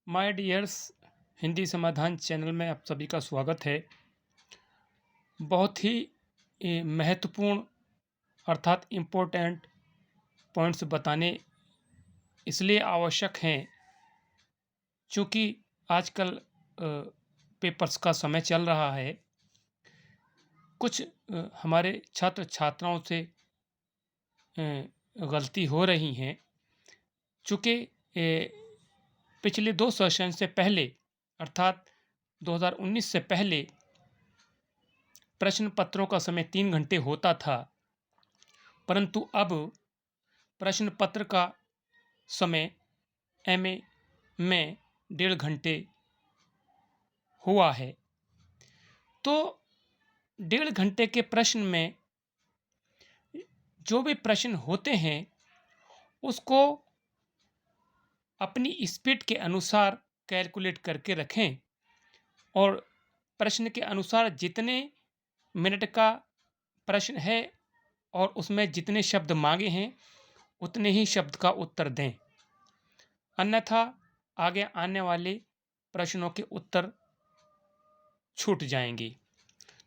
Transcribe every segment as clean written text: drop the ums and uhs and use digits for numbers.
My dears, Hindi समाधान channel में आप सभी का स्वागत है। बहुत ही महत्वपूर्ण अर्थात इम्पोर्टेंट पॉइंट्स बताने इसलिए आवश्यक हैं चूँकि आजकल पेपर्स का समय चल रहा है। कुछ हमारे छात्र छात्राओं से गलती हो रही हैं चूँकि पिछले 2 सेशन से पहले अर्थात 2019 से पहले प्रश्न पत्रों का समय 3 घंटे होता था, परंतु अब प्रश्न पत्र का समय एमए में 1.5 घंटे हुआ है। तो 1.5 घंटे के प्रश्न में जो भी प्रश्न होते हैं उसको अपनी स्पीड के अनुसार कैलकुलेट करके रखें और प्रश्न के अनुसार जितने मिनट का प्रश्न है और उसमें जितने शब्द मांगे हैं उतने ही शब्द का उत्तर दें, अन्यथा आगे आने वाले प्रश्नों के उत्तर छूट जाएंगे।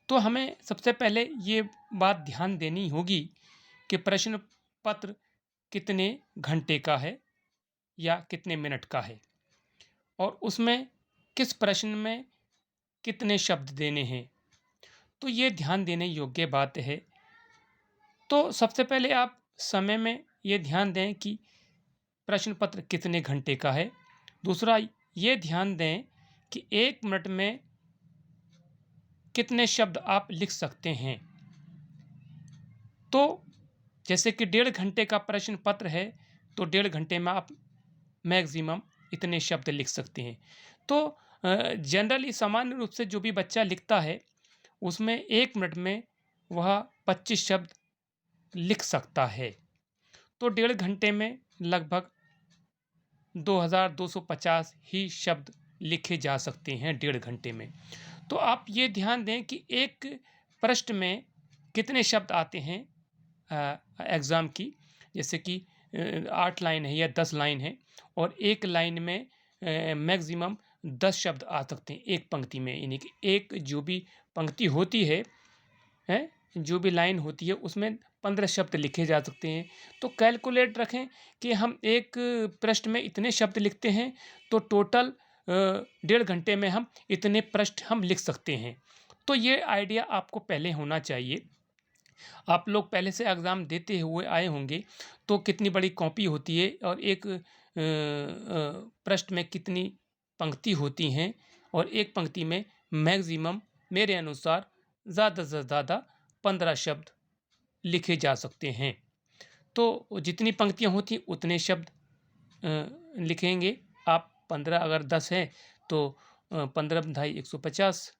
तो हमें सबसे पहले ये बात ध्यान देनी होगी कि प्रश्न पत्र कितने घंटे का है या कितने मिनट का है और उसमें किस प्रश्न में कितने शब्द देने हैं, तो ये ध्यान देने योग्य बात है। तो सबसे पहले आप समय में ये ध्यान दें कि प्रश्न पत्र कितने घंटे का है। दूसरा ये ध्यान दें कि 1 मिनट में कितने शब्द आप लिख सकते हैं। तो जैसे कि 1.5 घंटे का प्रश्न पत्र है तो 1.5 घंटे में आप मैक्सिमम इतने शब्द लिख सकते हैं। तो जनरली सामान्य रूप से जो भी बच्चा लिखता है उसमें 1 मिनट में वह 25 शब्द लिख सकता है। तो 1.5 घंटे में लगभग 2250 ही शब्द लिखे जा सकते हैं 1.5 घंटे में। तो आप ये ध्यान दें कि एक प्रश्न में कितने शब्द आते हैं एग्ज़ाम की, जैसे कि 8 लाइन है या 10 लाइन है और एक लाइन में मैक्सिमम 10 शब्द आ सकते हैं एक पंक्ति में, यानी कि एक जो भी पंक्ति होती है जो भी लाइन होती है उसमें 15 शब्द लिखे जा सकते हैं। तो कैलकुलेट रखें कि हम एक पृष्ठ में इतने शब्द लिखते हैं तो टोटल 1.5 घंटे में हम इतने पृष्ठ हम लिख सकते हैं। तो ये आइडिया आपको पहले होना चाहिए। आप लोग पहले से एग्ज़ाम देते हुए आए होंगे तो कितनी बड़ी कॉपी होती है और एक पृष्ठ में कितनी पंक्ति होती हैं और एक पंक्ति में मैक्सिमम मेरे अनुसार ज़्यादा से ज़्यादा 15 शब्द लिखे जा सकते हैं। तो जितनी पंक्तियाँ होती उतने शब्द लिखेंगे आप। 15 अगर 10 है तो 15 × 2 = 150।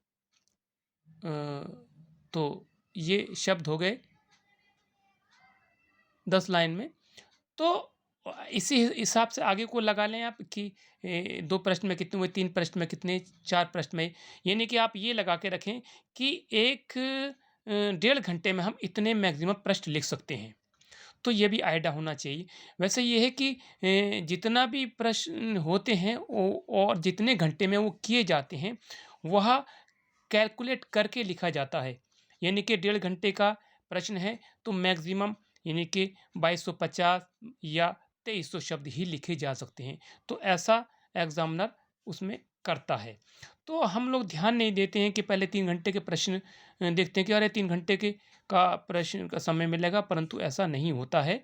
तो ये शब्द हो गए 10 लाइन में। तो इसी हिसाब से आगे को लगा लें आप कि 2 प्रश्न में कितने हुए, 3 प्रश्न में कितने, 4 प्रश्न में, यानी कि आप ये लगा के रखें कि एक 1.5 घंटे में हम इतने मैक्सिमम प्रश्न लिख सकते हैं। तो ये भी आइडिया होना चाहिए। वैसे ये है कि जितना भी प्रश्न होते हैं और जितने घंटे में वो किए जाते हैं वह कैलकुलेट करके लिखा जाता है। यानी कि 1.5 घंटे का प्रश्न है तो मैक्सिमम यानी कि 2250 या 2300 शब्द ही लिखे जा सकते हैं। तो ऐसा एग्ज़ामिनर उसमें करता है। तो हम लोग ध्यान नहीं देते हैं कि पहले 3 घंटे के प्रश्न देखते हैं कि अरे 3 घंटे के का प्रश्न का समय मिलेगा, परंतु ऐसा नहीं होता है।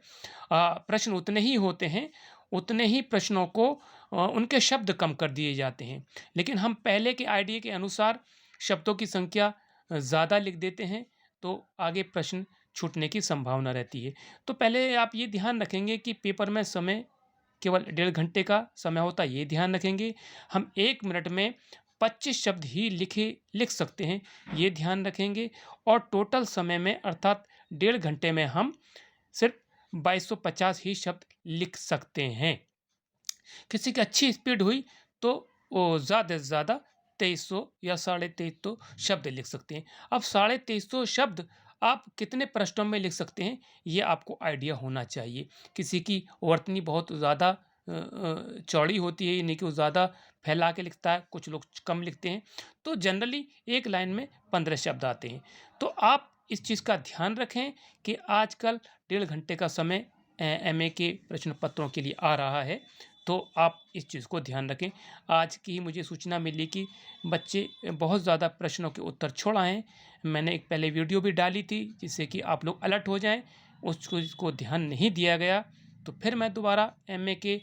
प्रश्न उतने ही होते हैं, उतने ही प्रश्नों को उनके शब्द कम कर दिए जाते हैं। लेकिन हम पहले के आइडिया के अनुसार शब्दों की संख्या ज़्यादा लिख देते हैं तो आगे प्रश्न छूटने की संभावना रहती है। तो पहले आप ये ध्यान रखेंगे कि पेपर में समय केवल 1.5 घंटे का समय होता है, ये ध्यान रखेंगे। हम 1 मिनट में 25 शब्द ही लिख सकते हैं, ये ध्यान रखेंगे और टोटल समय में अर्थात 1.5 घंटे में हम सिर्फ 2250 ही शब्द लिख सकते हैं। किसी की अच्छी स्पीड हुई तो वो ज़्यादा से ज़्यादा 2300 या 2350 शब्द लिख सकते हैं। अब 2350 शब्द आप कितने पृष्ठों में लिख सकते हैं ये आपको आइडिया होना चाहिए। किसी की वर्तनी बहुत ज़्यादा चौड़ी होती है, यानी कि वो ज़्यादा फैला के लिखता है, कुछ लोग कम लिखते हैं। तो जनरली एक लाइन में 15 शब्द आते हैं। तो आप इस चीज़ का ध्यान रखें कि आजकल 1.5 घंटे का समय एमए के प्रश्न पत्रों के लिए आ रहा है, तो आप इस चीज़ को ध्यान रखें। आज की ही मुझे सूचना मिली कि बच्चे बहुत ज़्यादा प्रश्नों के उत्तर छोड़ आए हैं। मैंने एक पहले वीडियो भी डाली थी, जिससे कि आप लोग अलर्ट हो जाएँ। उस चीज़ को ध्यान नहीं दिया गया, तो फिर मैं दोबारा एमए के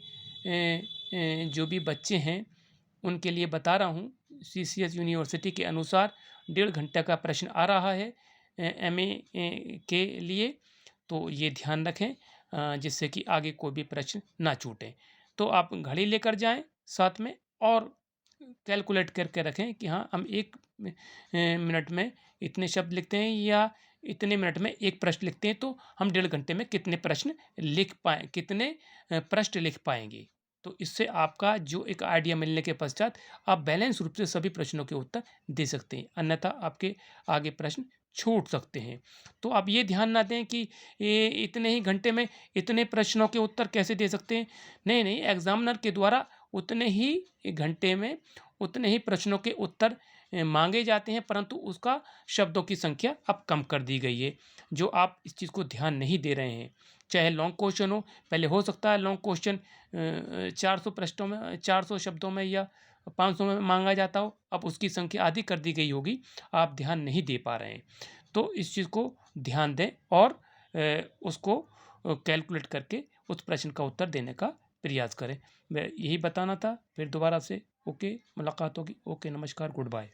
जो भी बच्चे हैं, उनके लिए बता रहा हूँ। सीसीएस यूनिवर्सिटी के अनुसार 1.5 घंटे का प्रश्न आ रहा है एमए के लिए, तो ये ध्यान रखें जिससे कि आगे कोई भी प्रश्न ना छूटे। तो आप घड़ी लेकर जाएँ साथ में, और कैलकुलेट करके रखें कि हाँ, हम 1 मिनट में इतने शब्द लिखते हैं या इतने मिनट में 1 प्रश्न लिखते हैं, तो हम 1.5 घंटे में कितने प्रश्न लिख पाएँ, कितने पृष्ठ लिख पाएँगे। तो इससे आपका जो एक आइडिया मिलने के पश्चात आप बैलेंस रूप से सभी प्रश्नों के उत्तर दे सकते हैं, अन्यथा आपके आगे प्रश्न छूट सकते हैं। तो आप ये ध्यान ना दें कि ये इतने ही घंटे में इतने प्रश्नों के उत्तर कैसे दे सकते हैं। नहीं, नहीं, एग्ज़ामिनर के द्वारा उतने ही घंटे में उतने ही प्रश्नों के उत्तर माँगे जाते हैं, परंतु उसका शब्दों की संख्या अब कम कर दी गई है, जो आप इस चीज़ को ध्यान नहीं दे रहे हैं। चाहे लॉन्ग क्वेश्चन हो, पहले हो सकता है लॉन्ग क्वेश्चन 400 पृष्ठों में, 400 शब्दों में या 500 में माँगा जाता हो, अब उसकी संख्या आधी कर दी गई होगी, आप ध्यान नहीं दे पा रहे हैं। तो इस चीज़ को ध्यान दें और उसको कैलकुलेट करके उस प्रश्न का उत्तर देने का प्रयास करें। मैं यही बताना था, फिर दोबारा से ओके, मुलाकात होगी। ओके, नमस्कार, गुड बाय।